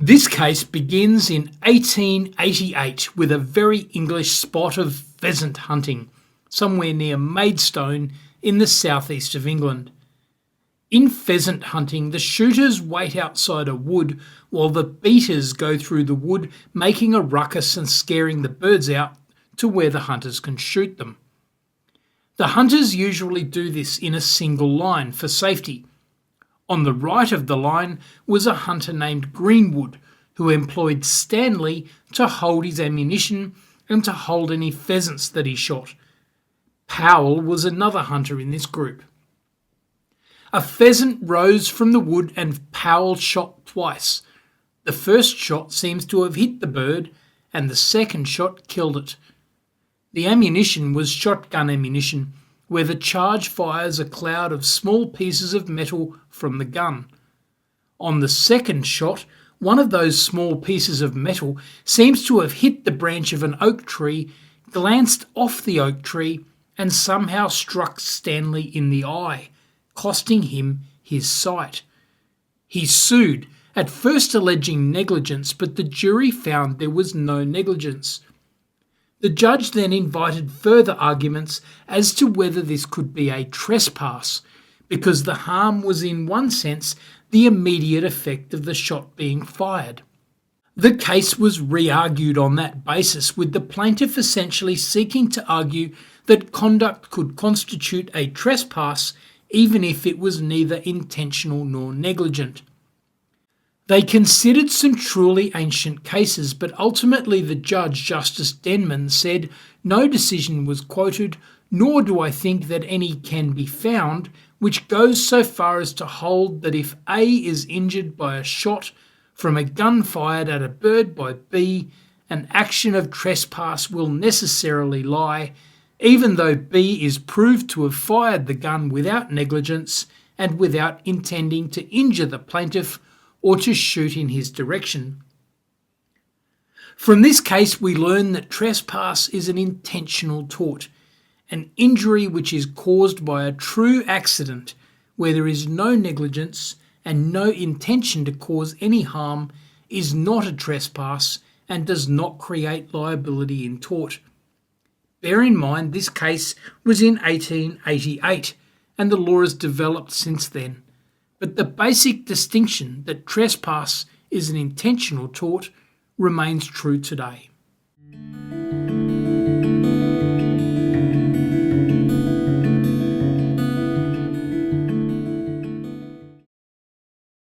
This case begins in 1888 with a very English spot of pheasant hunting, somewhere near Maidstone in the southeast of England. In pheasant hunting, the shooters wait outside a wood while the beaters go through the wood, making a ruckus and scaring the birds out to where the hunters can shoot them. The hunters usually do this in a single line for safety. On the right of the line was a hunter named Greenwood, who employed Stanley to hold his ammunition and to hold any pheasants that he shot. Powell was another hunter in this group. A pheasant rose from the wood and Powell shot twice. The first shot seems to have hit the bird and the second shot killed it. The ammunition was shotgun ammunition, where the charge fires a cloud of small pieces of metal from the gun. On the second shot, one of those small pieces of metal seems to have hit the branch of an oak tree, glanced off the oak tree, and somehow struck Stanley in the eye, costing him his sight. He sued, at first alleging negligence, but the jury found there was no negligence. The judge then invited further arguments as to whether this could be a trespass, because the harm was in one sense the immediate effect of the shot being fired. The case was re-argued on that basis, with the plaintiff essentially seeking to argue that conduct could constitute a trespass even if it was neither intentional nor negligent. They considered some truly ancient cases, but ultimately the judge, Justice Denman, said no decision was quoted, nor do I think that any can be found, which goes so far as to hold that if A is injured by a shot from a gun fired at a bird by B, an action of trespass will necessarily lie, even though B is proved to have fired the gun without negligence and without intending to injure the plaintiff or to shoot in his direction. From this case, we learn that trespass is an intentional tort, an injury which is caused by a true accident where there is no negligence and no intention to cause any harm is not a trespass and does not create liability in tort. Bear in mind this case was in 1888 and the law has developed since then. But the basic distinction that trespass is an intentional tort remains true today.